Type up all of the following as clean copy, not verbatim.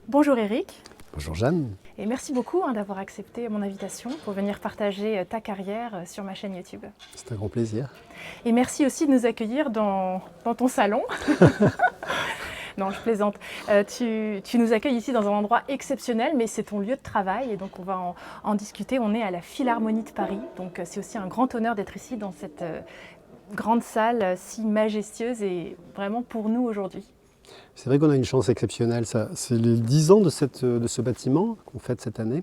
Bonjour Eric, Bonjour Jeanne. et merci beaucoup d'avoir accepté mon invitation pour venir partager ta carrière sur ma chaîne YouTube. C'est un grand plaisir. Et merci aussi de nous accueillir dans ton salon. Non, je plaisante. Tu nous accueilles ici dans un endroit exceptionnel, mais c'est ton lieu de travail et donc on va en discuter. On est à la Philharmonie de Paris, donc c'est aussi un grand honneur d'être ici dans cette grande salle si majestueuse et vraiment pour nous aujourd'hui. C'est vrai qu'on a une chance exceptionnelle. C'est les 10 ans de ce bâtiment qu'on fête cette année.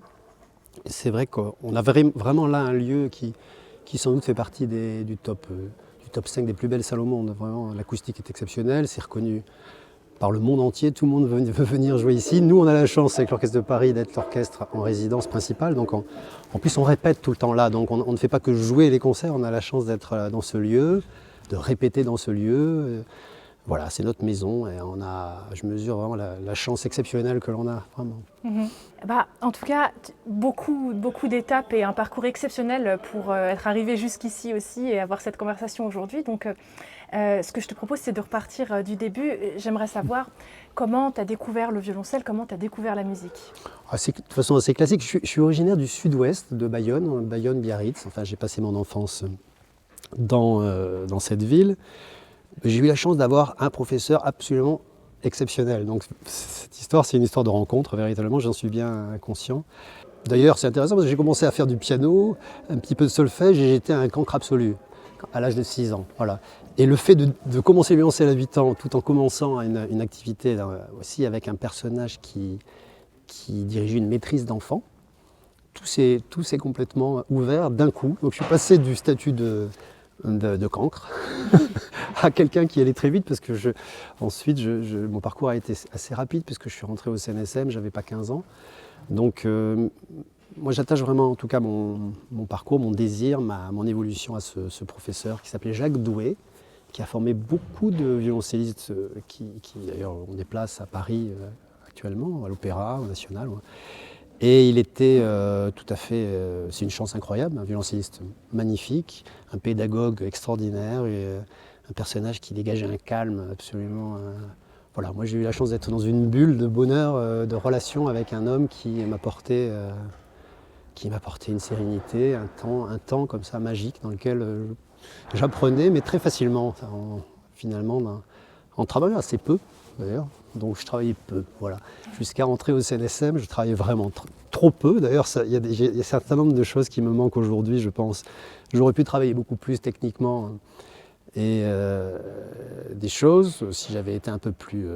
Et c'est vrai qu'on a vraiment là un lieu qui sans doute fait partie du top 5 des plus belles salles au monde. Vraiment, l'acoustique est exceptionnelle, c'est reconnu par le monde entier. Tout le monde veut venir jouer ici. Nous, on a la chance avec l'Orchestre de Paris d'être l'orchestre en résidence principale. Donc en plus, on répète tout le temps là. Donc on ne fait pas que jouer les concerts. On a la chance d'être dans ce lieu, de répéter dans ce lieu. Voilà, c'est notre maison et je mesure vraiment la chance exceptionnelle que l'on a, vraiment. En tout cas, beaucoup d'étapes et un parcours exceptionnel pour être arrivé jusqu'ici aussi et avoir cette conversation aujourd'hui. Donc, ce que je te propose, c'est de repartir du début. J'aimerais savoir comment tu as découvert le violoncelle, comment tu as découvert la musique. C'est de façon assez classique. Je suis originaire du sud-ouest de Bayonne, Bayonne-Biarritz. Enfin, j'ai passé mon enfance dans cette ville. J'ai eu la chance d'avoir un professeur absolument exceptionnel. Donc cette histoire, c'est une histoire de rencontre, véritablement, j'en suis bien conscient. D'ailleurs, c'est intéressant parce que j'ai commencé à faire du piano, un petit peu de solfège, et j'étais un cancre absolu à l'âge de 6 ans. Voilà. Et le fait de commencer le violoncelle à 8 ans, tout en commençant une activité aussi avec un personnage qui dirigeait une maîtrise d'enfant, tout s'est complètement ouvert d'un coup. Donc je suis passé du statut de cancre à quelqu'un qui allait très vite parce que ensuite mon parcours a été assez rapide puisque je suis rentré au CNSM, j'avais pas 15 ans. Donc moi j'attache vraiment en tout cas mon parcours, mon désir, mon évolution à ce professeur qui s'appelait Jacques Doué, qui a formé beaucoup de violoncellistes qui d'ailleurs ont des places à Paris actuellement, à l'Opéra, au National. Ouais. Et il était tout à fait, c'est une chance incroyable, un violoncelliste magnifique, un pédagogue extraordinaire, et, un personnage qui dégageait un calme absolument. Voilà, moi j'ai eu la chance d'être dans une bulle de bonheur, de relation avec un homme qui m'apportait une sérénité, un temps comme ça magique dans lequel j'apprenais, mais très facilement, finalement, en travaillant assez peu d'ailleurs. Donc je travaillais peu, voilà. Jusqu'à rentrer au CNSM, je travaillais vraiment trop peu. D'ailleurs, il y a un certain nombre de choses qui me manquent aujourd'hui, je pense. J'aurais pu travailler beaucoup plus techniquement et des choses, si j'avais été un peu plus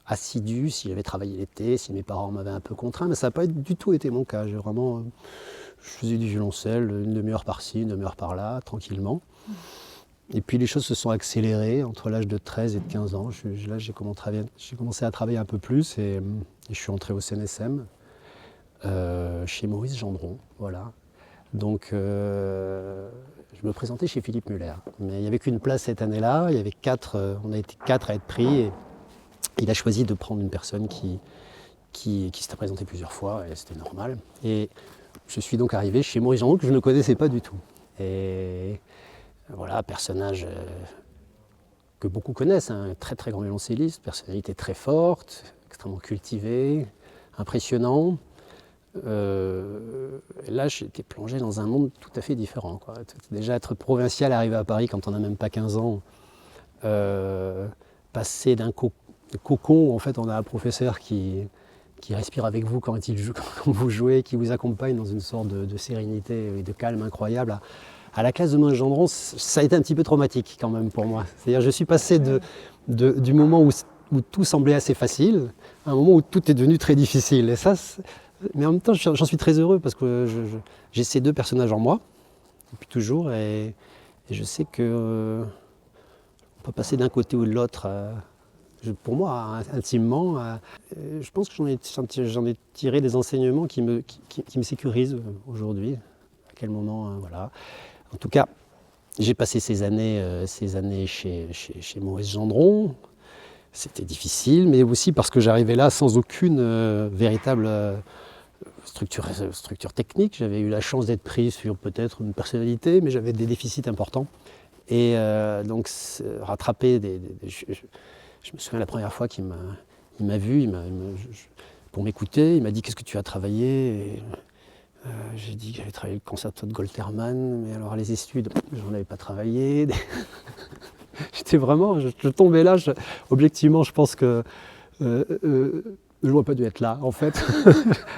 assidu, si j'avais travaillé l'été, si mes parents m'avaient un peu contraint, mais ça n'a pas du tout été mon cas. Je faisais du violoncelle, une demi-heure par-ci, une demi-heure par-là, tranquillement. Et puis les choses se sont accélérées entre l'âge de 13 et de 15 ans. Là, j'ai commencé à travailler un peu plus et je suis entré au CNSM chez Maurice Gendron. Voilà. Donc je me présentais chez Philippe Muller. Mais il n'y avait qu'une place cette année-là. Il y avait on a été 4 à être pris. Et il a choisi de prendre une personne qui s'était présentée plusieurs fois et c'était normal. Et je suis donc arrivé chez Maurice Gendron que je ne connaissais pas du tout. Et voilà, personnage que beaucoup connaissent, un très très grand violoncelliste, personnalité très forte, extrêmement cultivé, impressionnant. Et là, j'étais plongé dans un monde tout à fait différent, quoi. Déjà, être provincial, arriver à Paris quand on n'a même pas 15 ans, passer d'un cocon, en fait, on a un professeur qui respire avec vous quand vous jouez, qui vous accompagne dans une sorte de sérénité et de calme incroyable. À la classe de Maurice Gendron, ça a été un petit peu traumatique quand même pour moi. C'est-à-dire je suis passé du moment où tout semblait assez facile à un moment où tout est devenu très difficile. Et ça, mais en même temps, j'en suis très heureux parce que j'ai ces deux personnages en moi depuis toujours et je sais que on peut passer d'un côté ou de l'autre. Pour moi, intimement, je pense que j'en ai tiré des enseignements qui me sécurisent aujourd'hui. À quel moment, voilà. En tout cas, j'ai passé ces années chez Maurice Gendron. C'était difficile, mais aussi parce que j'arrivais là sans aucune véritable structure technique. J'avais eu la chance d'être pris sur peut-être une personnalité, mais j'avais des déficits importants. Et donc, rattraper je me souviens la première fois qu'il m'a vu, pour m'écouter. Il m'a dit « Qu'est-ce que tu as travaillé ?» Et, j'ai dit que j'avais travaillé le concerto de Goltermann, mais alors les études, j'en avais pas travaillé. J'étais vraiment, je tombais là, objectivement, je pense que je n'aurais pas dû être là, en fait.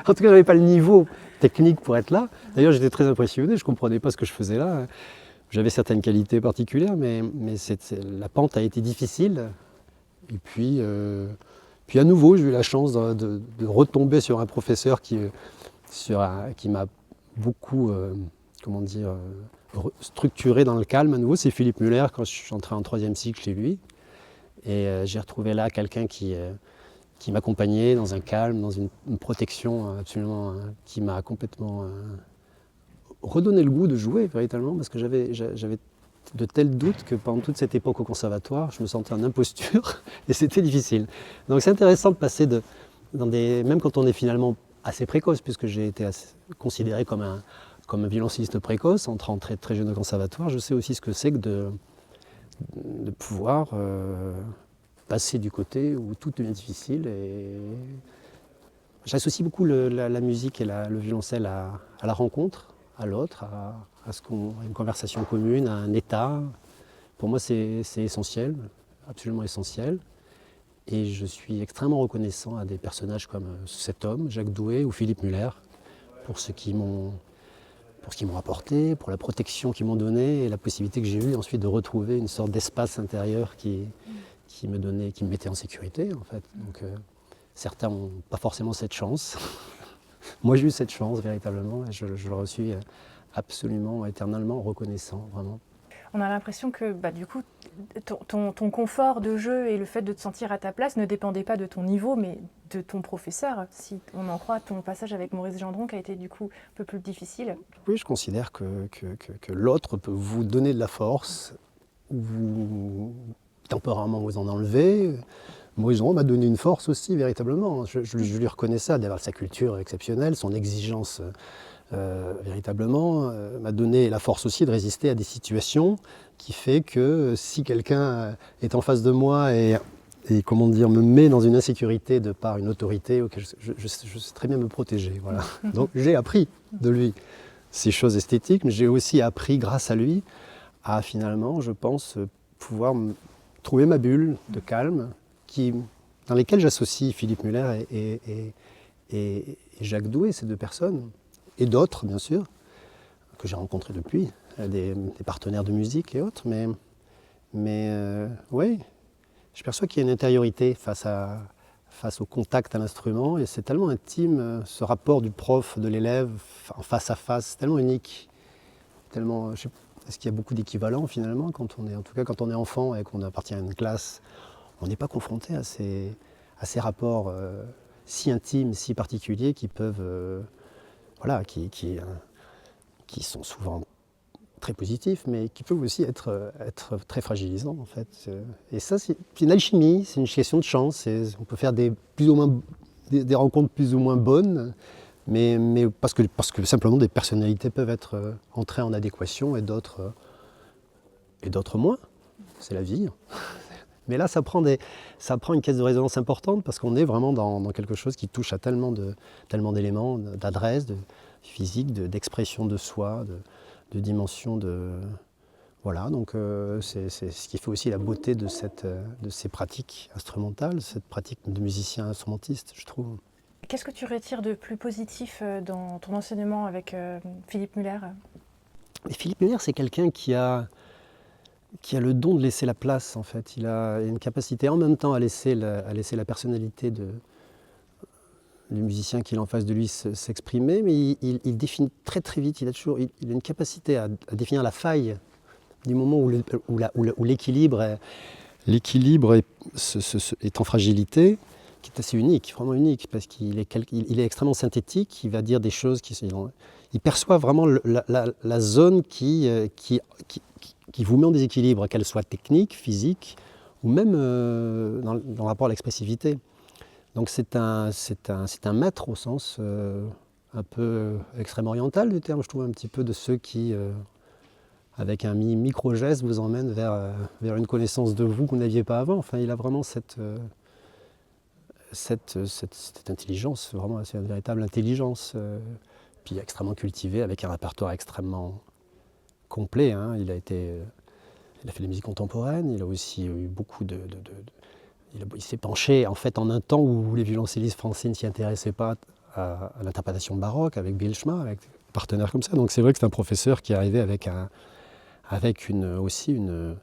En tout cas, je n'avais pas le niveau technique pour être là. D'ailleurs, j'étais très impressionné, je ne comprenais pas ce que je faisais là. J'avais certaines qualités particulières, mais la pente a été difficile. Et puis à nouveau, j'ai eu la chance de retomber sur un professeur qui m'a beaucoup, structuré dans le calme à nouveau. C'est Philippe Muller, quand je suis entré en 3e cycle chez lui. Et j'ai retrouvé là quelqu'un qui m'accompagnait dans un calme, dans une protection absolument, qui m'a complètement redonné le goût de jouer véritablement, parce que j'avais de tels doutes que pendant toute cette époque au conservatoire, je me sentais en imposture et c'était difficile. Donc c'est intéressant de passer même quand on est finalement assez précoce, puisque j'ai été considéré comme un violoncelliste précoce, en entrant très, très jeune au conservatoire, je sais aussi ce que c'est que de pouvoir passer du côté où tout devient difficile. Et j'associe beaucoup la musique et le violoncelle à la rencontre, à l'autre, à une conversation commune, à un état. Pour moi, c'est essentiel, absolument essentiel. Et je suis extrêmement reconnaissant à des personnages comme cet homme, Jacques Doué ou Philippe Muller, pour ce qu'ils m'ont apporté, pour la protection qu'ils m'ont donnée et la possibilité que j'ai eue ensuite de retrouver une sorte d'espace intérieur qui me mettait en sécurité, en fait. Donc certains n'ont pas forcément cette chance. Moi, j'ai eu cette chance véritablement et je le suis absolument, éternellement reconnaissant, vraiment. On a l'impression que du coup, ton confort de jeu et le fait de te sentir à ta place ne dépendait pas de ton niveau, mais de ton professeur. Si on en croit ton passage avec Maurice Gendron qui a été du coup un peu plus difficile. Oui, je considère que l'autre peut vous donner de la force, ou temporairement vous en enlever. Maurice Gendron m'a donné une force aussi, véritablement. Je lui reconnais ça, d'avoir sa culture exceptionnelle, son exigence véritablement, m'a donné la force aussi de résister à des situations qui fait que si quelqu'un est en face de moi et me met dans une insécurité de par une autorité auquel je sais très bien me protéger. Voilà. Donc j'ai appris de lui ces choses esthétiques, mais j'ai aussi appris grâce à lui à finalement, je pense, pouvoir trouver ma bulle de calme dans lesquelles j'associe Philippe Muller et Jacques Doué, ces deux personnes. Et d'autres, bien sûr, que j'ai rencontrés depuis, des partenaires de musique et autres. Mais oui, je perçois qu'il y a une intériorité face au contact à l'instrument. Et c'est tellement intime, ce rapport du prof, de l'élève, en face à face, c'est tellement unique. Est-ce qu'il y a beaucoup d'équivalents finalement, en tout cas quand on est enfant et qu'on appartient à une classe, on n'est pas confronté à ces rapports si intimes, si particuliers qui peuvent... qui sont souvent très positifs, mais qui peuvent aussi être très fragilisants, en fait. Et ça, c'est une alchimie, c'est une question de chance. On peut faire des rencontres plus ou moins bonnes, mais parce que simplement des personnalités peuvent être entrées en adéquation et d'autres moins. C'est la vie. Mais là, ça prend une caisse de résonance importante parce qu'on est vraiment dans quelque chose qui touche à tellement d'éléments, d'adresse, de physique, d'expression de soi, de dimension de... Voilà, donc c'est ce qui fait aussi la beauté de ces pratiques instrumentales, cette pratique de musicien instrumentiste, je trouve. Qu'est-ce que tu retires de plus positif dans ton enseignement avec Philippe Muller ? Et Philippe Muller, c'est quelqu'un qui a le don de laisser la place, en fait. Il a une capacité en même temps à laisser la personnalité du musicien qui est en face de lui s'exprimer, mais il définit très très vite, il a une capacité à définir la faille du moment où l'équilibre est en fragilité, qui est assez unique, vraiment unique, parce qu'il est extrêmement synthétique, il va dire des choses il perçoit vraiment la zone qui vous met en déséquilibre, qu'elle soit technique, physique, ou même dans le rapport à l'expressivité. Donc c'est un maître au sens un peu extrême-oriental du terme, je trouve, un petit peu de ceux qui, avec un micro-geste, vous emmènent vers une connaissance de vous que vous n'aviez pas avant. Enfin, il a vraiment cette intelligence, vraiment c'est une véritable intelligence, puis extrêmement cultivée, avec un répertoire extrêmement complet. Hein. Il a fait de la musique contemporaine, il a aussi eu beaucoup il s'est penché en fait en un temps où les violoncellistes français ne s'y intéressaient pas à l'interprétation baroque, avec Bilschma, avec des partenaires comme ça. Donc c'est vrai que c'est un professeur qui est arrivé avec aussi une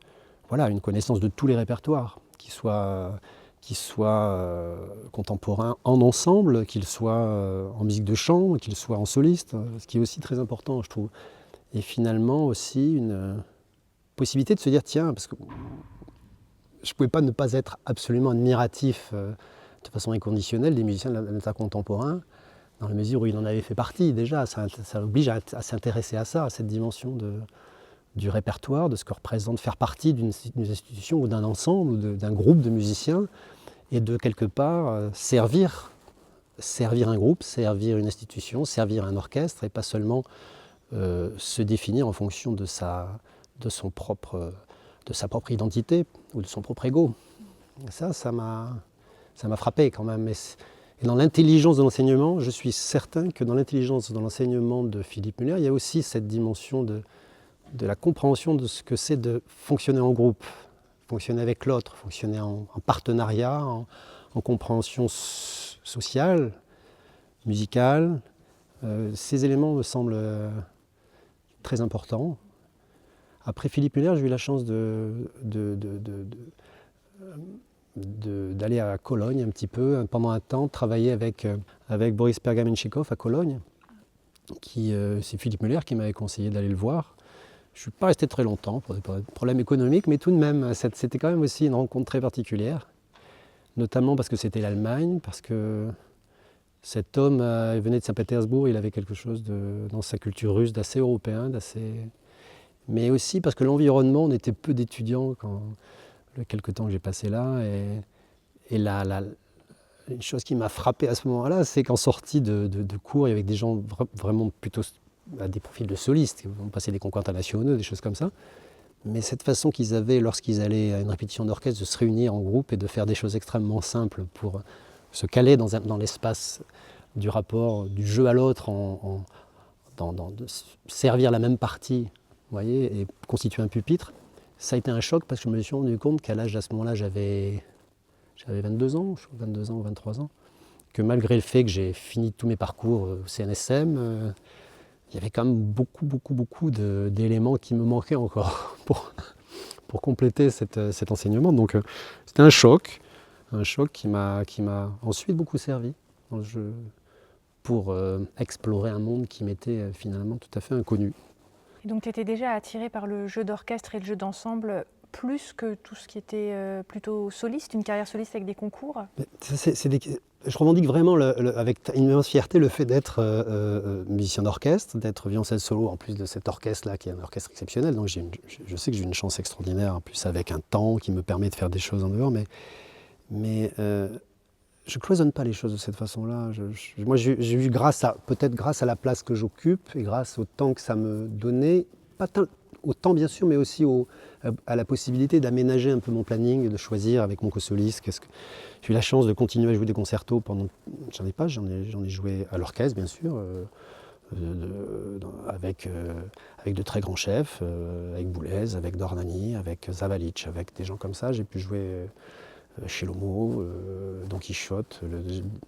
connaissance de tous les répertoires, qui soient contemporains en ensemble, qu'ils soient en musique de chambre, qu'ils soient en soliste, ce qui est aussi très important, je trouve. Et finalement aussi une possibilité de se dire, tiens, parce que je ne pouvais pas ne pas être absolument admiratif de façon inconditionnelle des musiciens de l'état contemporain, dans la mesure où il en avait fait partie déjà. Ça oblige à s'intéresser à ça, à cette dimension du répertoire, de ce que représente faire partie d'une institution ou d'un ensemble ou d'un groupe de musiciens, et de quelque part servir un groupe, servir une institution, servir un orchestre, et pas seulement se définir en fonction de sa propre identité ou de son propre ego. Et ça m'a frappé quand même. Et dans l'intelligence de l'enseignement, je suis certain que dans l'intelligence de l'enseignement de Philippe Muller, il y a aussi cette dimension de la compréhension de ce que c'est de fonctionner en groupe, fonctionner avec l'autre, fonctionner en partenariat, en compréhension sociale, musicale. Ces éléments me semblent très importants. Après Philippe Muller, j'ai eu la chance d'aller à Cologne un petit peu, pendant un temps, travailler avec Boris Pergamenchikov à Cologne. C'est Philippe Muller qui m'avait conseillé d'aller le voir. Je ne suis pas resté très longtemps pour des problèmes économiques, mais tout de même, c'était quand même aussi une rencontre très particulière, notamment parce que c'était l'Allemagne, parce que cet homme il venait de Saint-Pétersbourg, il avait quelque chose dans sa culture russe d'assez européen, mais aussi parce que l'environnement, on était peu d'étudiants le quelques temps que j'ai passé là, et une chose qui m'a frappé à ce moment-là, c'est qu'en sortie de cours, il y avait des gens vraiment plutôt à des profils de solistes, qui vont passer des concours internationaux, des choses comme ça. Mais cette façon qu'ils avaient, lorsqu'ils allaient à une répétition d'orchestre, de se réunir en groupe et de faire des choses extrêmement simples pour se caler dans l'espace du rapport, du jeu à l'autre, de servir la même partie, vous voyez, et constituer un pupitre, ça a été un choc parce que je me suis rendu compte qu'à ce moment-là, j'avais 22 ans, 22 ans ou 23 ans, que malgré le fait que j'ai fini tous mes parcours au CNSM, il y avait quand même beaucoup d'éléments qui me manquaient encore pour compléter cet enseignement. Donc c'était un choc qui m'a ensuite beaucoup servi pour explorer un monde qui m'était finalement tout à fait inconnu. Et donc tu étais déjà attiré par le jeu d'orchestre et le jeu d'ensemble plus que tout ce qui était plutôt soliste, une carrière soliste avec des concours? Je revendique vraiment avec une immense fierté le fait d'être musicien d'orchestre, d'être violoncelle solo en plus de cet orchestre-là qui est un orchestre exceptionnel. Donc je sais que j'ai une chance extraordinaire, en plus avec un temps qui me permet de faire des choses en dehors, mais je ne cloisonne pas les choses de cette façon-là. Moi j'ai eu peut-être grâce à la place que j'occupe et grâce au temps que ça me donnait, pas autant bien sûr, mais aussi à la possibilité d'aménager un peu mon planning et de choisir avec mon co-soliste. J'ai eu la chance de continuer à jouer des concertos j'en ai joué à l'orchestre bien sûr, avec de très grands chefs, avec Boulez, avec Dornani, avec Zavalic, avec des gens comme ça. J'ai pu jouer chez Lomo, Don Quichotte,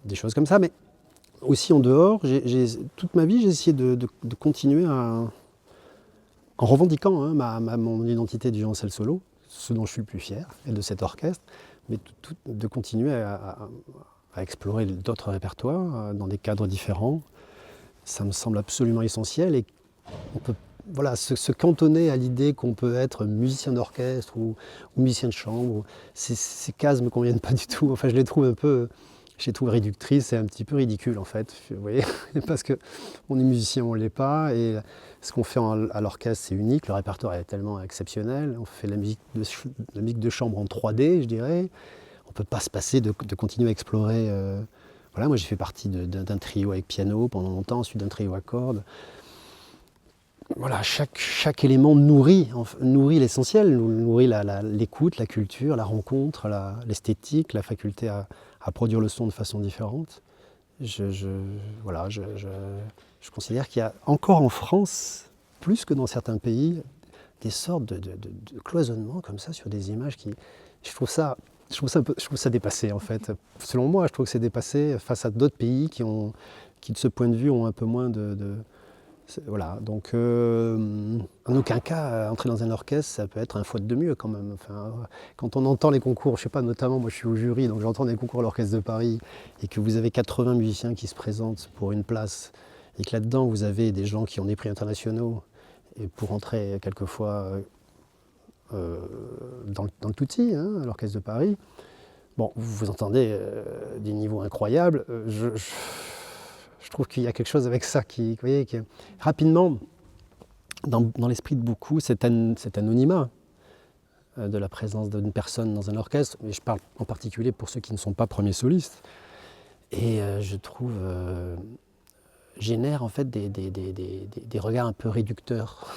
des choses comme ça, mais aussi en dehors, toute ma vie j'ai essayé de continuer en revendiquant mon identité du violoncelle solo, ce dont je suis le plus fier, et de cet orchestre, mais de continuer à explorer d'autres répertoires dans des cadres différents. Ça me semble absolument essentiel, et on peut se cantonner à l'idée qu'on peut être musicien d'orchestre ou musicien de chambre, ces cases ne me conviennent pas du tout. Enfin, je les trouve réductrices et un petit peu ridicules en fait, vous voyez, parce qu'on est musicien, on ne l'est pas, et ce qu'on fait à l'orchestre c'est unique, le répertoire est tellement exceptionnel, on fait la musique de chambre en 3D, je dirais, on ne peut pas se passer de continuer à explorer. Moi j'ai fait partie d'un trio avec piano pendant longtemps, ensuite d'un trio à cordes. voilà, chaque élément nourrit l'essentiel, nourrit l'écoute, la culture, la rencontre, l'esthétique, la faculté à produire le son de façon différente. Voilà, je considère qu'il y a encore en France, plus que dans certains pays, des sortes de cloisonnements comme ça sur des images qui... Je trouve ça dépassé en fait. Selon moi, je trouve que c'est dépassé face à d'autres pays qui, de ce point de vue, ont un peu moins voilà, donc en aucun cas, entrer dans un orchestre, ça peut être un faute de mieux quand même. Enfin, quand on entend les concours, je sais pas, notamment moi je suis au jury, donc j'entends des concours à l'Orchestre de Paris, et que vous avez 80 musiciens qui se présentent pour une place, et que là-dedans vous avez des gens qui ont des prix internationaux, et pour entrer quelquefois dans le Tutti, hein, à l'Orchestre de Paris, bon, vous entendez des niveaux incroyables. Je trouve qu'il y a quelque chose avec ça qui, vous voyez, qui rapidement, dans l'esprit de beaucoup, cet anonymat de la présence d'une personne dans un orchestre, et je parle en particulier pour ceux qui ne sont pas premiers solistes, et je trouve génère en fait des regards un peu réducteurs.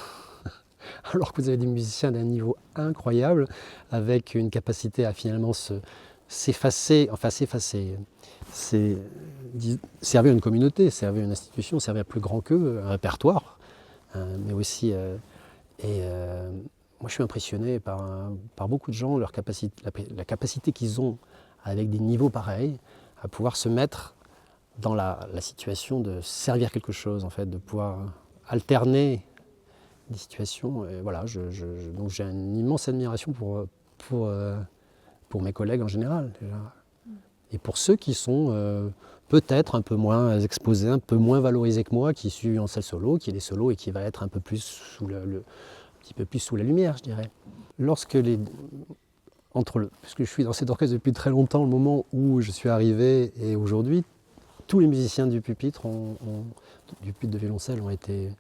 Alors que vous avez des musiciens d'un niveau incroyable, avec une capacité à finalement s'effacer, servir une communauté, servir une institution, servir plus grand qu'eux, un répertoire, mais aussi... moi, je suis impressionné par beaucoup de gens, la capacité qu'ils ont, avec des niveaux pareils, à pouvoir se mettre dans la situation de servir quelque chose, en fait, de pouvoir alterner des situations. Et voilà, donc j'ai une immense admiration pour mes collègues en général, déjà. Et pour ceux qui sont peut-être un peu moins exposés, un peu moins valorisés que moi, qui suis en salle solo, qui est des solos et qui va être un peu plus un petit peu plus sous la lumière, je dirais. Puisque je suis dans cet orchestre depuis très longtemps, le moment où je suis arrivé et aujourd'hui, tous les musiciens du pupitre, du pupitre de violoncelle, ont été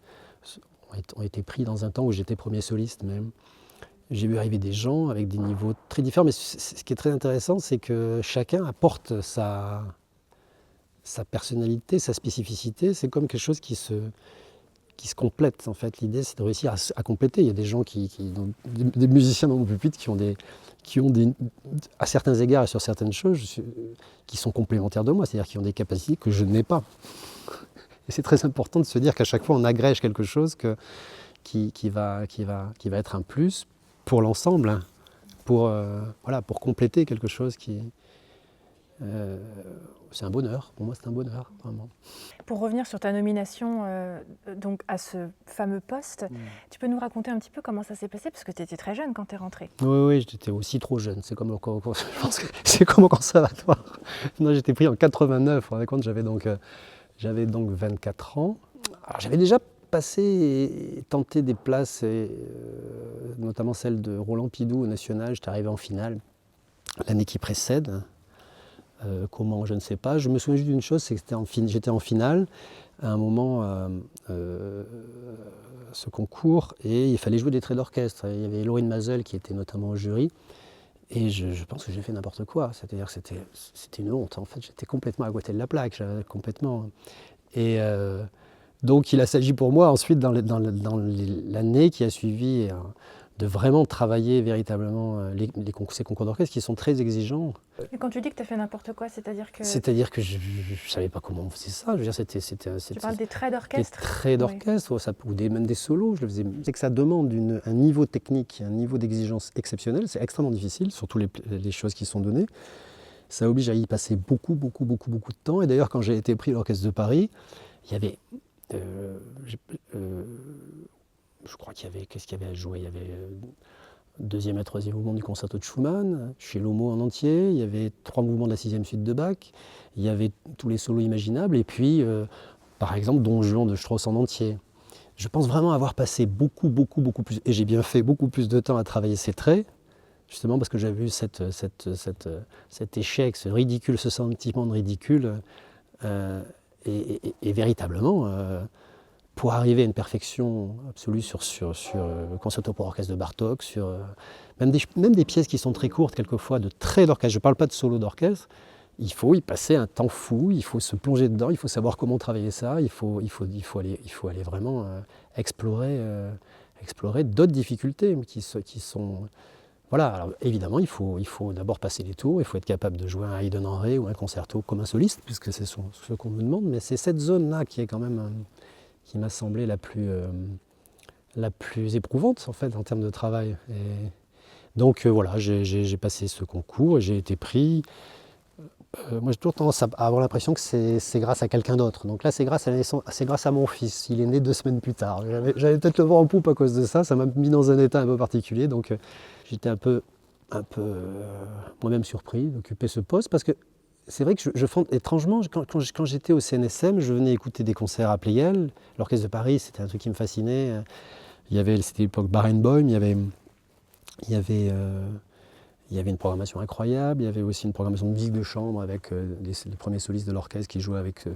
pris dans un temps où j'étais premier soliste même. J'ai vu arriver des gens avec des niveaux très différents, mais ce qui est très intéressant, c'est que chacun apporte sa personnalité, sa spécificité. C'est comme quelque chose qui se complète. En fait, l'idée, c'est de réussir à compléter. Il y a des gens des musiciens dans mon pupitre qui ont à certains égards et sur certaines choses, qui sont complémentaires de moi, c'est-à-dire qui ont des capacités que je n'ai pas. Et c'est très important de se dire qu'à chaque fois, on agrège quelque chose qui va être un plus pour l'ensemble, hein, pour compléter quelque chose c'est un bonheur. Pour moi, c'est un bonheur, vraiment. Pour revenir sur ta nomination donc à ce fameux poste, tu peux nous raconter un petit peu comment ça s'est passé? Parce que tu étais très jeune quand tu es rentré. Oui, j'étais aussi trop jeune. C'est comme au conservatoire. Non, j'étais pris en 89. Vous vous rendez compte, j'avais donc 24 ans. Alors, j'avais déjà passé et tenté des places, notamment celle de Roland Pidoux au National. J'étais arrivé en finale l'année qui précède. Comment, je ne sais pas. Je me souviens juste d'une chose, c'est que j'étais en finale à un moment, ce concours, et il fallait jouer des traits d'orchestre. Il y avait Laurine Mazel qui était notamment au jury, et je pense que j'ai fait n'importe quoi. C'est-à-dire que c'était une honte. En fait, j'étais complètement à côté de la plaque, complètement. Et donc, il a s'agi pour moi ensuite, dans l'année qui a suivi, de vraiment travailler véritablement ces concours d'orchestre qui sont très exigeants. Et quand tu dis que tu as fait n'importe quoi, c'est-à-dire que... C'est-à-dire que je ne savais pas comment on faisait ça. Je veux dire, Tu parles des traits d'orchestre? Des traits d'orchestre, oui. Même des solos. Je le faisais. C'est que ça demande un niveau technique, un niveau d'exigence exceptionnel. C'est extrêmement difficile, surtout les choses qui sont données. Ça oblige à y passer beaucoup de temps. Et d'ailleurs, quand j'ai été pris à l'Orchestre de Paris, il y avait... je crois qu'il y avait... Qu'est-ce qu'il y avait à jouer? Il y avait deuxième et troisième mouvement du concerto de Schumann, chez Lomo en entier. Il y avait 3 mouvements de la 6e suite de Bach. Il y avait tous les solos imaginables. Et puis, par exemple, Don Juan de Strauss en entier. Je pense vraiment avoir passé beaucoup plus... Et j'ai bien fait beaucoup plus de temps à travailler ces traits, justement parce que j'avais vu cet échec, ce ridicule, ce sentiment de ridicule. Et véritablement... pour arriver à une perfection absolue sur le concerto pour orchestre de Bartók, même des pièces qui sont très courtes quelquefois, de traits d'orchestre, je ne parle pas de solo d'orchestre, il faut y passer un temps fou, il faut se plonger dedans, il faut savoir comment travailler ça, il faut aller vraiment explorer d'autres difficultés qui sont... Voilà, alors évidemment, il faut d'abord passer les tours, il faut être capable de jouer un Haydn en Ré ou un concerto comme un soliste, puisque c'est ce qu'on nous demande, mais c'est cette zone-là qui est quand même, qui m'a semblé la plus éprouvante en fait en termes de travail. Et donc voilà, j'ai passé ce concours et j'ai été pris. Moi j'ai toujours tendance à avoir l'impression que c'est grâce à quelqu'un d'autre. Donc là c'est grâce à mon fils, il est né 2 semaines plus tard. J'avais peut-être le vent en poupe à cause de ça m'a mis dans un état un peu particulier. Donc j'étais un peu moi-même surpris d'occuper ce poste parce que c'est vrai que étrangement, quand j'étais au CNSM, je venais écouter des concerts à Pleyel. L'Orchestre de Paris, c'était un truc qui me fascinait. C'était l'époque Barenboim, il y avait une programmation incroyable, il y avait aussi une programmation de musique de chambre avec les premiers solistes de l'orchestre qui jouaient avec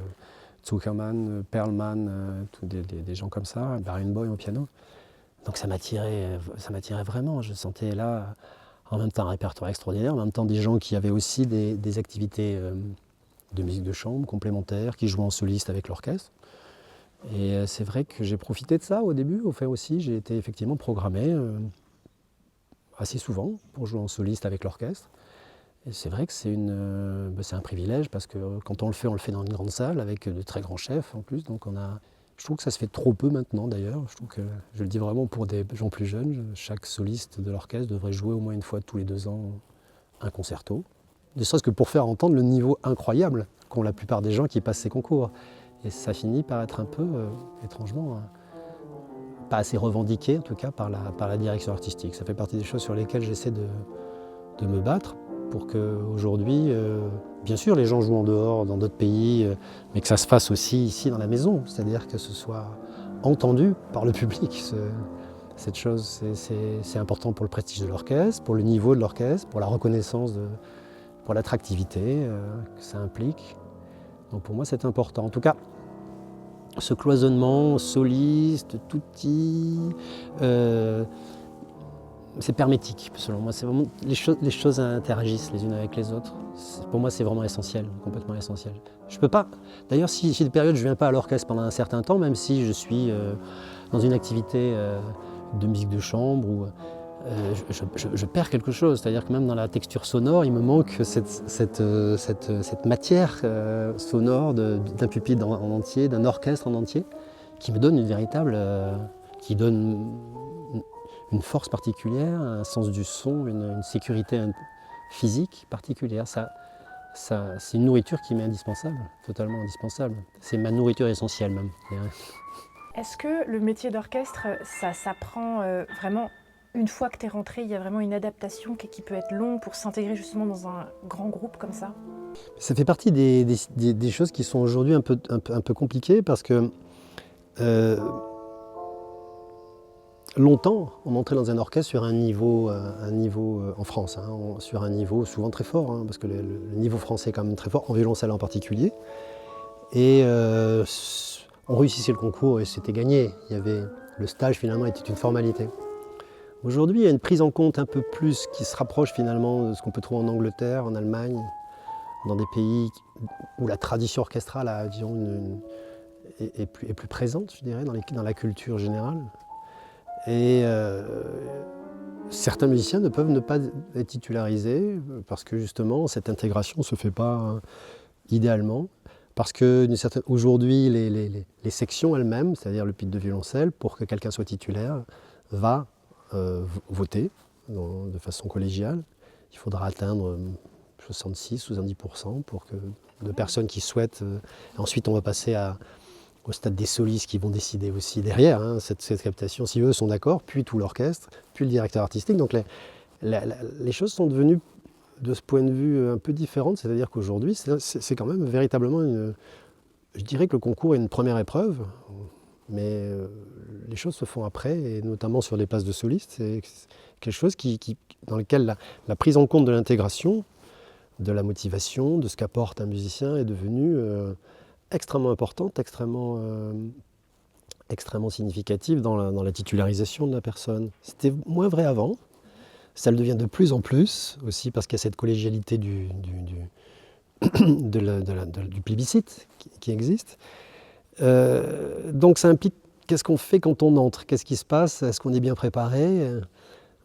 Zuckerman, Perlman, des gens comme ça, Barenboim au piano. Donc ça m'attirait vraiment, je sentais là en même temps un répertoire extraordinaire, en même temps des gens qui avaient aussi des activités de musique de chambre complémentaires, qui jouaient en soliste avec l'orchestre. Et c'est vrai que j'ai profité de ça au début, au fait aussi, j'ai été effectivement programmé assez souvent pour jouer en soliste avec l'orchestre. Et c'est vrai que c'est un privilège parce que quand on le fait dans une grande salle avec de très grands chefs en plus. Donc je trouve que ça se fait trop peu maintenant d'ailleurs. Je trouve que, je le dis vraiment pour des gens plus jeunes, chaque soliste de l'orchestre devrait jouer au moins une fois tous les 2 ans un concerto. Ne serait-ce que pour faire entendre le niveau incroyable qu'ont la plupart des gens qui passent ces concours. Et ça finit par être un peu, étrangement, pas assez revendiqué en tout cas par la direction artistique. Ça fait partie des choses sur lesquelles j'essaie de me battre pour qu'aujourd'hui, bien sûr les gens jouent en dehors, dans d'autres pays, mais que ça se fasse aussi ici dans la maison, c'est-à-dire que ce soit entendu par le public. Cette chose, c'est important pour le prestige de l'orchestre, pour le niveau de l'orchestre, pour la reconnaissance, pour l'attractivité que ça implique. Donc pour moi c'est important. En tout cas, ce cloisonnement soliste, tutti, c'est permétique selon moi. C'est vraiment, les choses interagissent les unes avec les autres. Pour moi c'est vraiment essentiel, complètement essentiel. Je peux pas. D'ailleurs si des périodes je ne viens pas à l'orchestre pendant un certain temps, même si je suis dans une activité de musique de chambre ou je perds quelque chose, c'est-à-dire que même dans la texture sonore, il me manque cette matière sonore d'un pupitre en entier, d'un orchestre en entier, qui me donne une véritable, qui donne une force particulière, un sens du son, une sécurité physique particulière. C'est une nourriture qui m'est indispensable, totalement indispensable. C'est ma nourriture essentielle même. Est-ce que le métier d'orchestre, ça s'apprend vraiment? Une fois que tu es rentré, il y a vraiment une adaptation qui peut être longue pour s'intégrer justement dans un grand groupe comme ça? Ça fait partie des choses qui sont aujourd'hui un peu compliquées parce que longtemps, on entrait dans un orchestre sur un niveau en France, sur un niveau souvent très fort, parce que le niveau français est quand même très fort, en violoncelle en particulier. Et on réussissait le concours et c'était gagné. Le stage finalement était une formalité. Aujourd'hui, il y a une prise en compte un peu plus qui se rapproche finalement de ce qu'on peut trouver en Angleterre, en Allemagne, dans des pays où la tradition orchestrale est plus présente, je dirais, dans la culture générale. Et certains musiciens ne peuvent ne pas être titularisés parce que justement cette intégration ne se fait pas idéalement. Parce que aujourd'hui, les sections elles-mêmes, c'est-à-dire le pitre de violoncelle, pour que quelqu'un soit titulaire, va voter de façon collégiale. Il faudra atteindre 66-70% de personnes qui souhaitent. Ensuite, on va passer au stade des solistes qui vont décider aussi derrière cette captation, si eux sont d'accord, puis tout l'orchestre, puis le directeur artistique. Donc les choses sont devenues, de ce point de vue, un peu différentes. C'est-à-dire qu'aujourd'hui, c'est quand même véritablement je dirais que le concours est une première épreuve, mais les choses se font après, et notamment sur les places de solistes. C'est quelque chose dans lequel la prise en compte de l'intégration, de la motivation, de ce qu'apporte un musicien est devenue extrêmement importante, extrêmement significative dans la titularisation de la personne. C'était moins vrai avant. Ça le devient de plus en plus, aussi parce qu'il y a cette collégialité du plébiscite qui existe. Donc ça implique qu'est-ce qu'on fait quand on entre, qu'est-ce qui se passe, est-ce qu'on est bien préparé.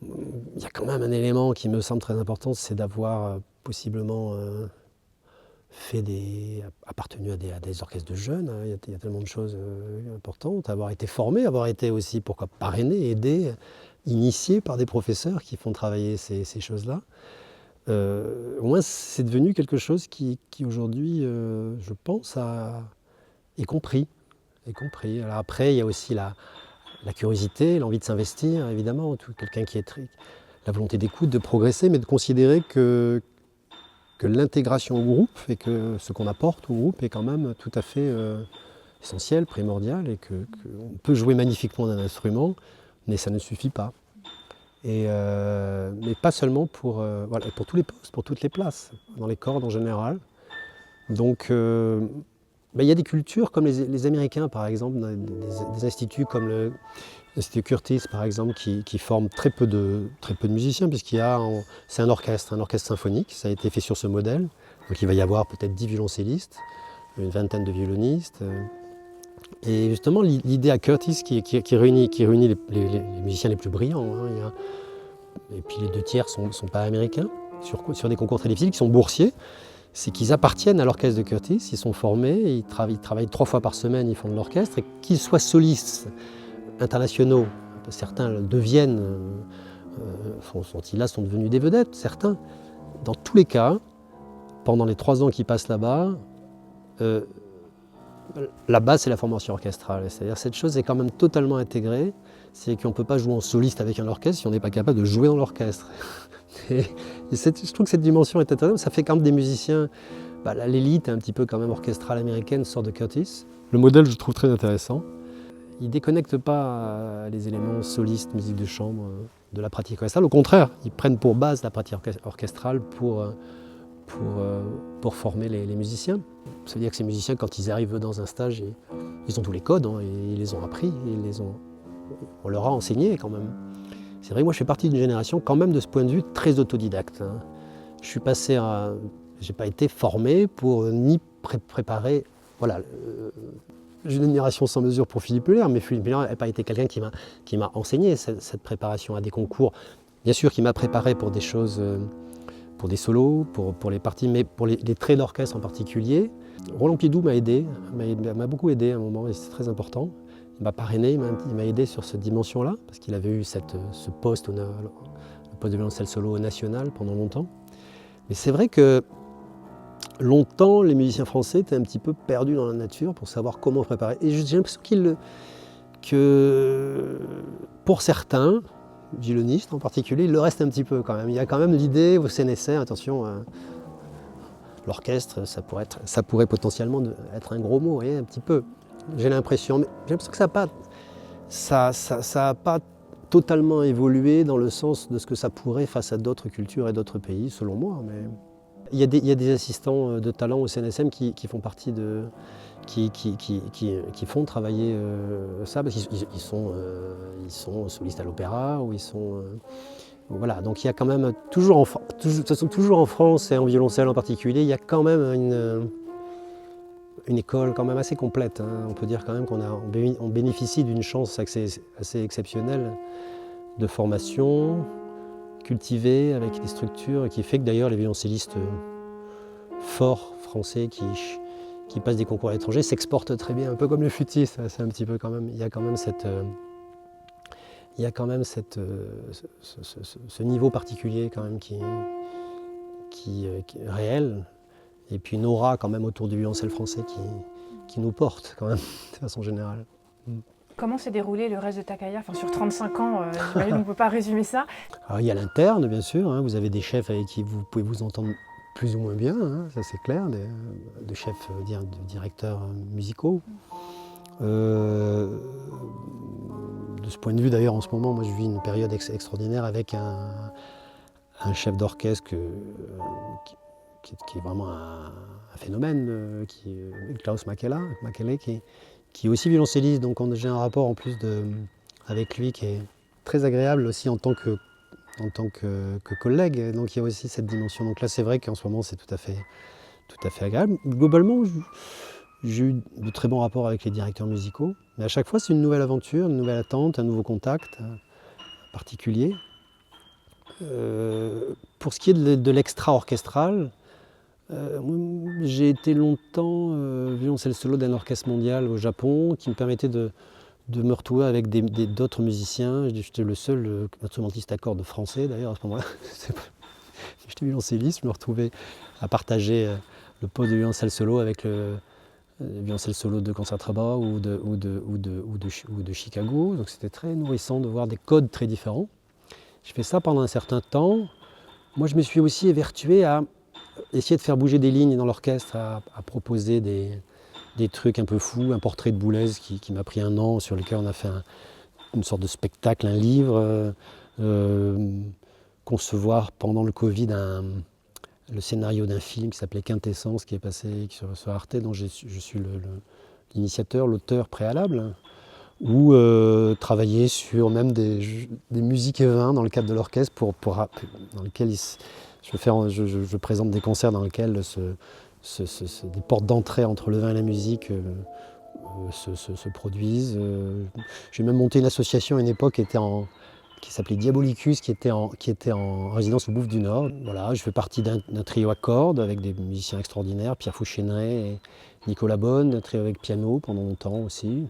Il y a quand même un élément qui me semble très important, c'est d'avoir possiblement appartenu à des orchestres de jeunes. Il y a tellement de choses importantes, avoir été formé, avoir été aussi, pourquoi parrainé, aidé, initié par des professeurs qui font travailler ces choses-là. Au moins, c'est devenu quelque chose qui aujourd'hui, je pense, est compris. Alors après, il y a aussi la curiosité, l'envie de s'investir, évidemment. Quelqu'un qui est la volonté d'écoute, de progresser, mais de considérer que l'intégration au groupe et que ce qu'on apporte au groupe est quand même tout à fait essentiel, primordial, et qu'on peut jouer magnifiquement d'un instrument, mais ça ne suffit pas. Mais pas seulement pour tous les postes, pour toutes les places, dans les cordes en général. Donc il y a des cultures comme les Américains, par exemple, des instituts comme l'Institut Curtis, par exemple, qui forment très peu de musiciens, c'est un orchestre symphonique, ça a été fait sur ce modèle. Donc il va y avoir peut-être 10 violoncellistes, une vingtaine de violonistes. Et justement, l'idée à Curtis qui réunit les musiciens les plus brillants, hein, et puis les 2/3 ne sont pas américains, sur des concours très difficiles, qui sont boursiers, c'est qu'ils appartiennent à l'orchestre de Curtis, ils sont formés, ils travaillent 3 fois par semaine, ils font de l'orchestre, et qu'ils soient solistes internationaux, certains deviennent, sont devenus des vedettes, certains. Dans tous les cas, pendant les 3 ans qu'ils passent là-bas, la base, c'est la formation orchestrale. C'est-à-dire cette chose est quand même totalement intégrée. C'est qu'on ne peut pas jouer en soliste avec un orchestre si on n'est pas capable de jouer dans l'orchestre. Je trouve que cette dimension est intéressante. Ça fait quand même des musiciens, l'élite un petit peu quand même orchestrale américaine sort de Curtis. Le modèle, je trouve très intéressant. Il ne déconnecte pas les éléments solistes, musique de chambre, de la pratique orchestrale. Au contraire, ils prennent pour base la pratique orchestrale pour former les musiciens. Ça veut dire que ces musiciens, quand ils arrivent dans un stage, ils ont tous les codes, hein, et ils les ont appris, on leur a enseigné quand même. C'est vrai que moi je fais partie d'une génération quand même de ce point de vue très autodidacte. Hein. Je suis passé j'ai pas été formé pour ni préparer. Voilà, j'ai une admiration sans mesure pour Philippe Euler, mais Philippe Euler n'a pas été quelqu'un qui m'a enseigné cette préparation à des concours. Bien sûr, qui m'a préparé pour des choses. Pour des solos, pour les parties, mais pour les traits d'orchestre en particulier. Roland Pidou m'a aidé, m'a beaucoup aidé à un moment, et c'est très important. Il m'a parrainé, il m'a aidé sur cette dimension-là, parce qu'il avait eu ce poste, le poste de violoncelle solo national pendant longtemps. Mais c'est vrai que longtemps, les musiciens français étaient un petit peu perdus dans la nature pour savoir comment préparer. Et j'ai l'impression que pour certains, violonistes en particulier, il le reste un petit peu quand même. Il y a quand même l'idée au CNSR, attention, l'orchestre, ça pourrait potentiellement être un gros mot, voyez, un petit peu. J'ai l'impression que ça n'a pas totalement évolué dans le sens de ce que ça pourrait face à d'autres cultures et d'autres pays, selon moi. Mais il y a des assistants de talent au CNSM qui font partie de... Qui font travailler ça, parce qu'ils sont solistes à l'opéra, ou ils sont... voilà, donc il y a quand même, toujours en France, et en violoncelle en particulier, il y a quand même une école quand même assez complète. Hein. On peut dire quand même qu'on bénéficie d'une chance assez exceptionnelle de formation, cultivée, avec des structures, qui fait que d'ailleurs les violoncellistes forts français qui passent des concours à l'étranger s'exportent très bien, un peu comme le flûtiste. C'est un petit peu quand même, il y a quand même ce niveau particulier quand même qui est réel, et puis une aura quand même autour du violoncelle français qui nous porte quand même de façon générale. Comment s'est déroulé le reste de ta carrière, sur 35 ans, j'imagine qu'on ne peut pas résumer ça. Alors, il y a l'interne, bien sûr, hein, vous avez des chefs avec qui vous pouvez vous entendre plus ou moins bien, hein, ça c'est clair, de chefs, de directeurs musicaux. De ce point de vue d'ailleurs, en ce moment, moi je vis une période extraordinaire avec un chef d'orchestre qui est vraiment un phénomène, qui est Klaus Makele, qui est aussi violoncelliste, donc j'ai un rapport en plus avec lui qui est très agréable aussi en tant que collègue, donc il y a aussi cette dimension. Donc là c'est vrai qu'en ce moment c'est tout à fait tout à fait agréable. Globalement, j'ai eu de très bons rapports avec les directeurs musicaux, mais à chaque fois c'est une nouvelle aventure, une nouvelle attente, un nouveau contact particulier. Pour ce qui est de l'extra-orchestral, j'ai été longtemps violoncelle solo d'un orchestre mondial au Japon qui me permettait de me retrouver avec d'autres musiciens. J'étais le seul instrumentiste à cordes français d'ailleurs à ce moment-là. J'étais violoncelliste, je me retrouvais à partager le poste de violoncelle solo avec le violoncelle solo de Concertgebouw ou de Chicago. Donc c'était très nourrissant de voir des codes très différents. J'ai fait ça pendant un certain temps. Moi je me suis aussi évertué à essayer de faire bouger des lignes dans l'orchestre, à proposer des trucs un peu fous, un portrait de Boulez qui m'a pris un an, sur lequel on a fait une sorte de spectacle, un livre, concevoir pendant le Covid le scénario d'un film qui s'appelait Quintessence, qui est passé sur Arte, dont je suis l'initiateur, l'auteur préalable, ou travailler sur même des musiques et vins dans le cadre de l'orchestre, dans lequel je présente des concerts dans lesquels des portes d'entrée entre le vin et la musique se produisent. J'ai même monté une association à une époque qui s'appelait Diabolicus, qui était en résidence au Bouffe du Nord. Voilà, je fais partie d'un trio à cordes avec des musiciens extraordinaires, Pierre Fouchéneret et Nicolas Bonne, un trio avec piano pendant longtemps aussi.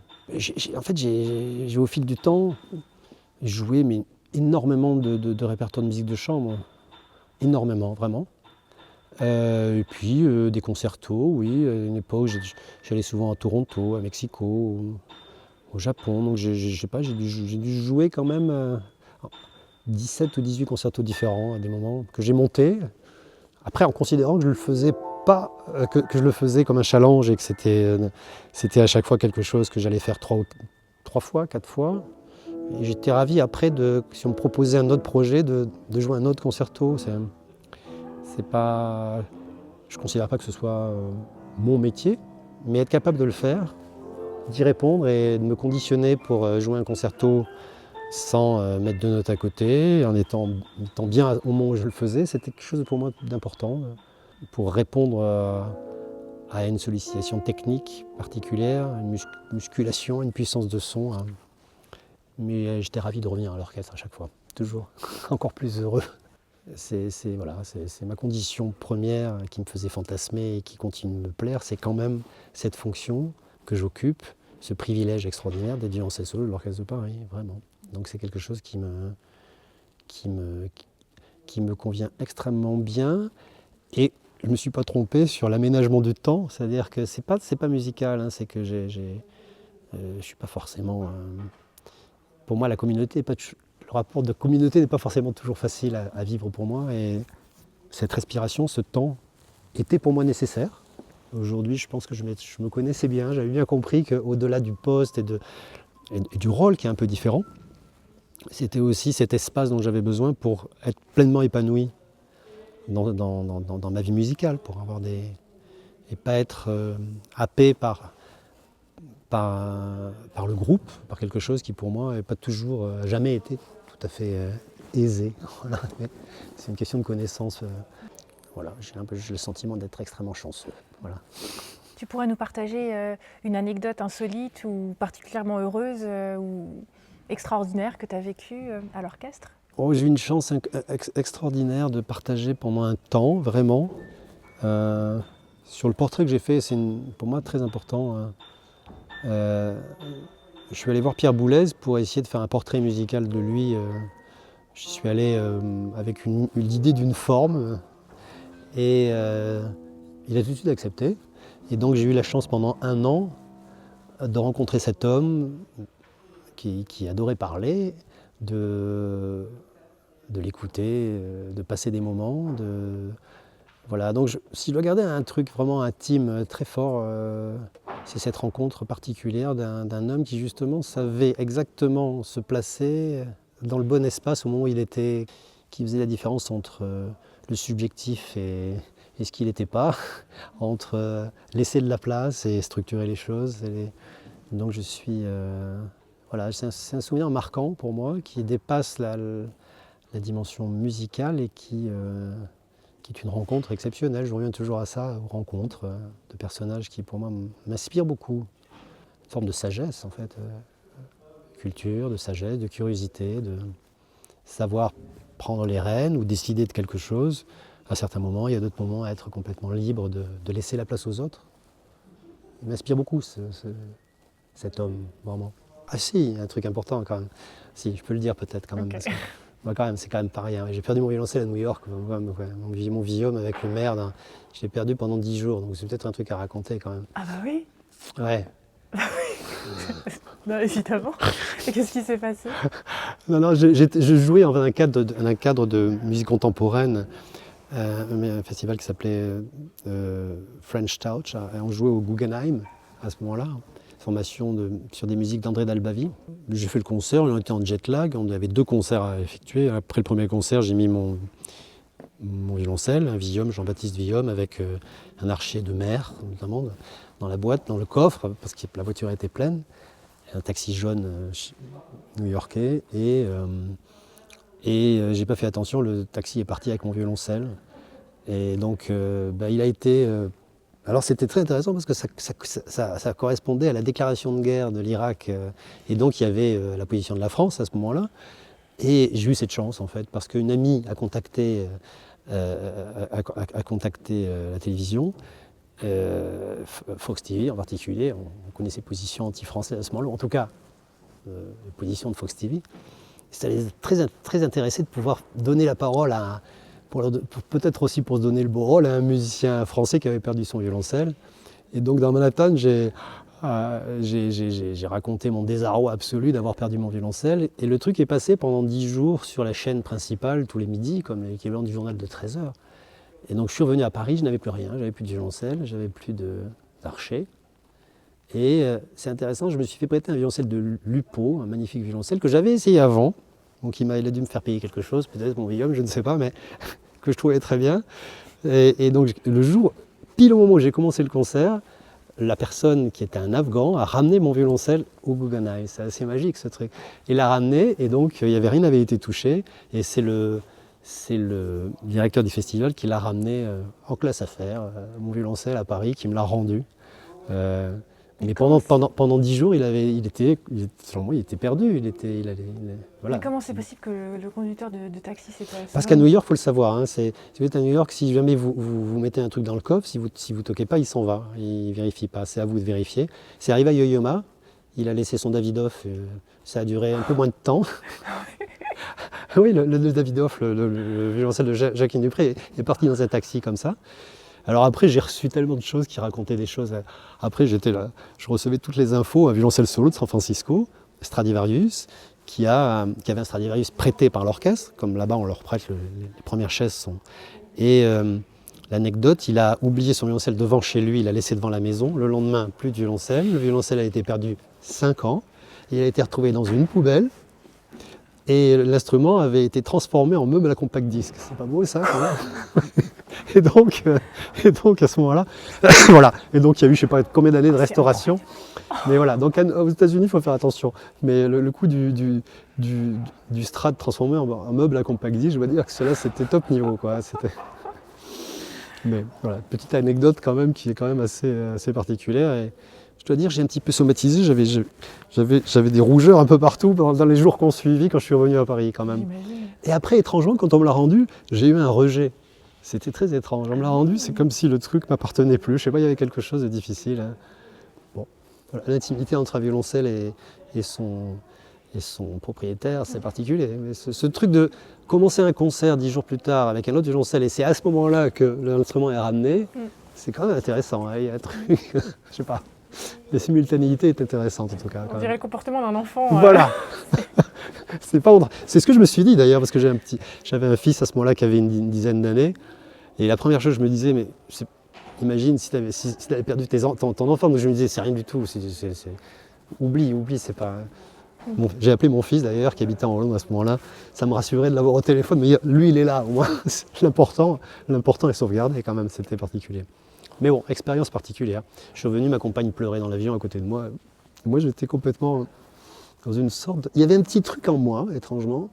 En fait, j'ai au fil du temps joué énormément de répertoire de musique de chambre, énormément, vraiment. Et puis des concertos, oui, à une époque j'allais souvent à Toronto, à Mexico, au Japon, donc j'ai dû jouer quand même 17 ou 18 concertos différents à des moments que j'ai montés, après en considérant que je le faisais pas, que je le faisais comme un challenge et que c'était à chaque fois quelque chose que j'allais faire 3 fois, 4 fois. Et j'étais ravi après, si on me proposait un autre projet, de jouer un autre concerto. C'est pas, je ne considère pas que ce soit mon métier, mais être capable de le faire, d'y répondre et de me conditionner pour jouer un concerto sans mettre 2 notes à côté, en étant bien au moment où je le faisais, c'était quelque chose pour moi d'important pour répondre à une sollicitation technique particulière, une musculation, une puissance de son. Hein. Mais j'étais ravi de revenir à l'orchestre à chaque fois, toujours encore plus heureux. C'est ma condition première qui me faisait fantasmer et qui continue de me plaire, c'est quand même cette fonction que j'occupe, ce privilège extraordinaire d'être violoncelle solo de l'Orchestre de Paris, vraiment. Donc c'est quelque chose qui me convient extrêmement bien. Et je ne me suis pas trompé sur l'aménagement du temps, c'est-à-dire que c'est pas musical, hein, c'est que je suis pas forcément... pour moi, la communauté est pas... Le rapport de communauté n'est pas forcément toujours facile à vivre pour moi, et cette respiration, ce temps, était pour moi nécessaire. Aujourd'hui, je pense que je me connaissais bien, j'avais bien compris qu'au-delà du poste et du rôle qui est un peu différent, c'était aussi cet espace dont j'avais besoin pour être pleinement épanoui dans ma vie musicale, pour avoir et pas être happé par le groupe, par quelque chose qui pour moi n'a pas toujours, jamais été tout à fait aisé. Voilà. C'est une question de connaissance. Voilà. J'ai le sentiment d'être extrêmement chanceux. Voilà. Tu pourrais nous partager une anecdote insolite ou particulièrement heureuse ou extraordinaire que tu as vécue à l'orchestre ? Oh, j'ai eu une chance extraordinaire de partager pendant un temps, vraiment. Sur le portrait que j'ai fait, c'est pour moi très important. Je suis allé voir Pierre Boulez pour essayer de faire un portrait musical de lui. J'y suis allé avec l'idée d'une forme et il a tout de suite accepté. Et donc j'ai eu la chance pendant un an de rencontrer cet homme qui adorait parler, de l'écouter, de passer des moments. Voilà, donc si je dois garder un truc vraiment intime, très fort, c'est cette rencontre particulière d'un homme qui justement savait exactement se placer dans le bon espace au moment où il était, qui faisait la différence entre le subjectif et ce qu'il n'était pas, entre laisser de la place et structurer les choses. Donc je suis... voilà, c'est un souvenir marquant pour moi qui dépasse la dimension musicale et qui qui est une rencontre exceptionnelle. Je reviens toujours à ça, aux rencontres de personnages qui, pour moi, m'inspirent beaucoup. Une forme de sagesse, en fait. Culture, de sagesse, de curiosité, de savoir prendre les rênes ou décider de quelque chose. À certains moments, il y a d'autres moments à être complètement libre de laisser la place aux autres. Il m'inspire beaucoup, cet homme, vraiment. Ah si, il y a un truc important quand même. Si, je peux le dire peut-être quand même. Okay. Parce que, moi, quand même, c'est quand même pas rien. J'ai perdu mon violoncelle à New York, mon Viome avec le maire. Je l'ai perdu pendant 10 jours, donc c'est peut-être un truc à raconter quand même. Ah bah oui. Ouais. Non, évidemment. Et qu'est-ce qui s'est passé? Non, je jouais dans un cadre de musique contemporaine, un festival qui s'appelait French Touch, et on jouait au Guggenheim à ce moment-là, formation sur des musiques d'André Dalbavi. J'ai fait le concert, on était en jet lag, on avait 2 concerts à effectuer. Après le premier concert, j'ai mis mon violoncelle, un Viome, Jean-Baptiste Viome, avec un archer de mer, notamment, dans la boîte, dans le coffre, parce que la voiture était pleine, un taxi jaune new-yorkais, et j'ai pas fait attention, le taxi est parti avec mon violoncelle, et donc il a été... alors c'était très intéressant parce que ça correspondait à la déclaration de guerre de l'Irak, et donc il y avait la position de la France à ce moment-là, et j'ai eu cette chance en fait, parce qu'une amie a contacté la télévision, Fox TV en particulier. On connaît ses positions anti-françaises à ce moment-là, en tout cas les positions de Fox TV. Ça les a très intéressés de pouvoir donner la parole peut-être aussi pour se donner le beau rôle à un musicien français qui avait perdu son violoncelle. Et donc dans Manhattan, j'ai raconté mon désarroi absolu d'avoir perdu mon violoncelle. Et le truc est passé pendant 10 jours sur la chaîne principale tous les midis, comme l'équivalent du journal de 13 heures. Et donc je suis revenu à Paris, je n'avais plus rien, j'avais plus de violoncelle, j'avais plus d'archet. Et c'est intéressant, je me suis fait prêter un violoncelle de Lupo, un magnifique violoncelle que j'avais essayé avant. Donc il a dû me faire payer quelque chose, peut-être mon Guillaume, je ne sais pas, mais que je trouvais très bien. Et donc le jour, pile au moment où j'ai commencé le concert, la personne qui était un Afghan a ramené mon violoncelle au Guggenheim. C'est assez magique ce truc. Il l'a ramené et donc il y avait rien n'avait été touché. Et c'est le directeur du festival qui l'a ramené en classe affaires, mon violoncelle à Paris, qui me l'a rendu. Mais pendant 10 jours, il était perdu. Voilà. Mais comment c'est possible que le conducteur de taxi s'est pas... Parce qu'à New York, il faut le savoir, hein, si vous êtes à New York, si jamais vous mettez un truc dans le coffre, si vous toquez pas, il s'en va. Il ne vérifie pas, c'est à vous de vérifier. C'est arrivé à Yo-Yo Ma, il a laissé son Davidoff, ça a duré un peu moins de temps. Oui, le Davidoff, le violoncelle de Jacqueline Dupré est parti dans un taxi comme ça. Alors après, j'ai reçu tellement de choses qui racontaient des choses. Après, j'étais là, je recevais toutes les infos, un violoncelle solo de San Francisco, Stradivarius, qui avait un Stradivarius prêté par l'orchestre, comme là-bas on leur prête, les premières chaises sont. Et l'anecdote, il a oublié son violoncelle devant chez lui, il l'a laissé devant la maison. Le lendemain, plus de violoncelle. Le violoncelle a été perdu 5 ans. Il a été retrouvé dans une poubelle. Et l'instrument avait été transformé en meuble à compact disque. C'est pas beau ça quand même. Et donc à ce moment-là, voilà. Et donc il y a eu je sais pas combien d'années de restauration. Mais voilà, donc aux États-Unis il faut faire attention. Mais le coup du Strad transformé en meuble à compact disque, je dois dire que cela c'était top niveau quoi. Mais voilà, petite anecdote quand même qui est quand même assez particulière. Et je dois dire, j'ai un petit peu somatisé, j'avais des rougeurs un peu partout dans les jours qu'on suivit quand je suis revenu à Paris quand même. J'imagine. Et après, étrangement, quand on me l'a rendu, j'ai eu un rejet. C'était très étrange. On me l'a rendu, c'est comme si le truc m'appartenait plus. Je sais pas, il y avait quelque chose de difficile. Hein. Bon, voilà, l'intimité entre un violoncelle et son propriétaire, c'est particulier. Mais ce truc de commencer un concert 10 jours plus tard avec un autre violoncelle, et c'est à ce moment-là que l'instrument est ramené, c'est quand même intéressant. Hein. Il y a un truc, je sais pas. La simultanéité est intéressante en tout cas. On dirait le comportement d'un enfant. Voilà. C'est ce que je me suis dit d'ailleurs, parce que j'avais un fils à ce moment-là qui avait une dizaine d'années. Et la première chose, je me disais, mais imagine si tu avais perdu ton enfant. Donc je me disais, c'est rien du tout. Oublie, c'est pas. Bon, j'ai appelé mon fils d'ailleurs, qui habitait en Hollande à ce moment-là. Ça me rassurait de l'avoir au téléphone, mais lui, il est là au moins. L'important est sauvegardé quand même, c'était particulier. Mais bon, expérience particulière. Je suis revenu, ma compagne pleurait dans l'avion à côté de moi. Moi, j'étais complètement dans une sorte... Il y avait un petit truc en moi, étrangement,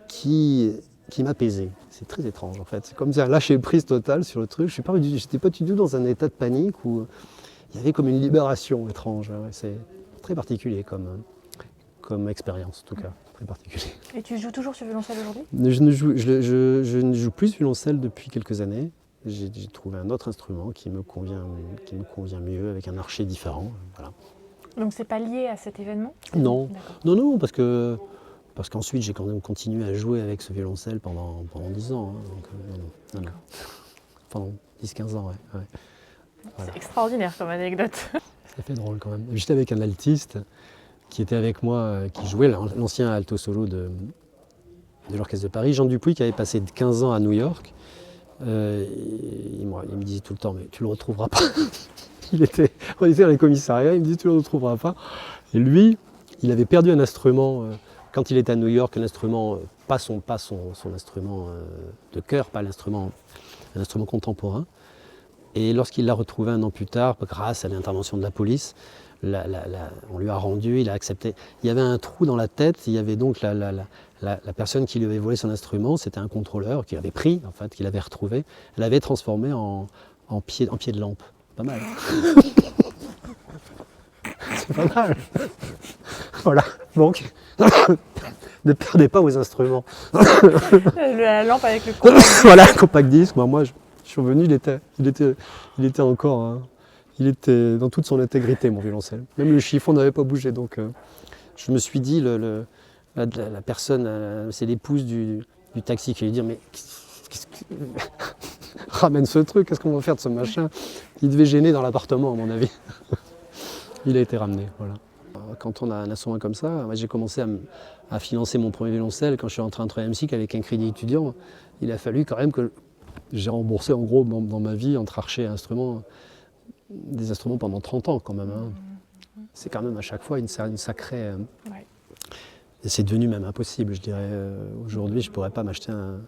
qui m'apaisait. c'est très étrange en fait. C'est comme si un lâcher prise total sur le truc. J'étais pas du tout dans un état de panique où il y avait comme une libération étrange. Ouais, c'est très particulier comme expérience en tout cas, très particulier. Et tu joues toujours sur violoncelle aujourd'hui? Je ne joue plus violoncelle depuis quelques années. J'ai trouvé un autre instrument qui me convient mieux, avec un archet différent. Voilà. Donc c'est pas lié à cet événement? Non, non, parce qu'ensuite j'ai quand même continué à jouer avec ce violoncelle pendant 10 ans. Hein, donc, non. Pendant 10-15 ans, ouais. C'est extraordinaire comme anecdote. Ça fait drôle quand même. J'étais avec un altiste qui était avec moi, qui jouait l'ancien alto solo de l'Orchestre de Paris, Jean Dupuy, qui avait passé 15 ans à New York. Il me disait tout le temps, mais tu le retrouveras pas. On était dans les commissariats, il me disait tu le retrouveras pas. Et lui, il avait perdu un instrument quand il était à New York, un instrument, pas son instrument de chœur, pas un instrument contemporain. Et lorsqu'il l'a retrouvé un an plus tard, grâce à l'intervention de la police, on lui a rendu, il a accepté. Il y avait un trou dans la tête, il y avait donc la personne qui lui avait volé son instrument, c'était un contrôleur qui l'avait pris, en fait, qui l'avait retrouvé. Elle l'avait transformé en pied de lampe. Pas mal. C'est pas mal. Voilà, donc, ne perdez pas vos instruments. La lampe avec le compact. Voilà, compact disque. Moi, je suis revenu, il était encore, hein, il était dans toute son intégrité, mon violoncelle. Même le chiffon n'avait pas bougé, donc je me suis dit, la personne, c'est l'épouse du taxi qui allait dire, mais ramène ce truc, qu'est-ce qu'on va faire de ce machin? Il devait gêner dans l'appartement, à mon avis. Il a été ramené, voilà. Quand on a un instrument comme ça, moi, j'ai commencé à financer mon premier violoncelle quand je suis rentré en 3e cycle avec un crédit étudiant. Il a fallu quand même que j'ai remboursé en gros dans ma vie entre archers et instruments, des instruments pendant 30 ans quand même. Hein. C'est quand même à chaque fois une sacrée... Ouais. Et c'est devenu même impossible, je dirais. Aujourd'hui, je ne pourrais pas m'acheter un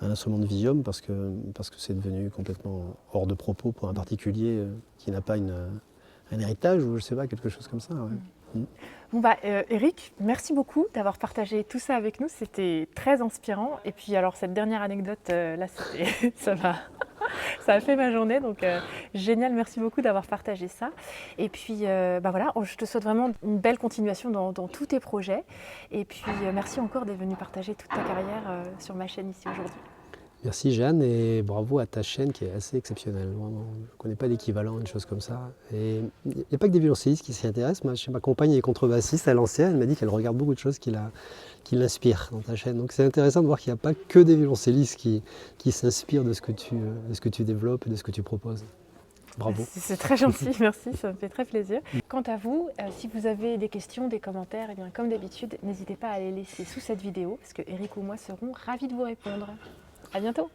instrument de Vivum parce que c'est devenu complètement hors de propos pour un particulier qui n'a pas un héritage ou je ne sais pas, quelque chose comme ça. Ouais. Bon bah Eric, merci beaucoup d'avoir partagé tout ça avec nous, c'était très inspirant. Et puis alors cette dernière anecdote, là ça a fait ma journée, donc génial, merci beaucoup d'avoir partagé ça. Et puis voilà, je te souhaite vraiment une belle continuation dans tous tes projets. Et puis merci encore d'être venu partager toute ta carrière sur ma chaîne ici aujourd'hui. Merci Jeanne et bravo à ta chaîne qui est assez exceptionnelle. Vraiment, je ne connais pas d'équivalent, une chose comme ça. Et il n'y a pas que des violoncellistes qui s'y intéressent. Moi, chez ma compagne, elle est contrebassiste à l'ancienne. Elle m'a dit qu'elle regarde beaucoup de choses qui l'inspirent dans ta chaîne. Donc c'est intéressant de voir qu'il n'y a pas que des violoncellistes qui s'inspirent de ce que tu développes et de ce que tu proposes. Bravo. C'est très gentil, merci, ça me fait très plaisir. Quant à vous, si vous avez des questions, des commentaires, eh bien, comme d'habitude, n'hésitez pas à les laisser sous cette vidéo parce que Eric ou moi serons ravis de vous répondre. À bientôt!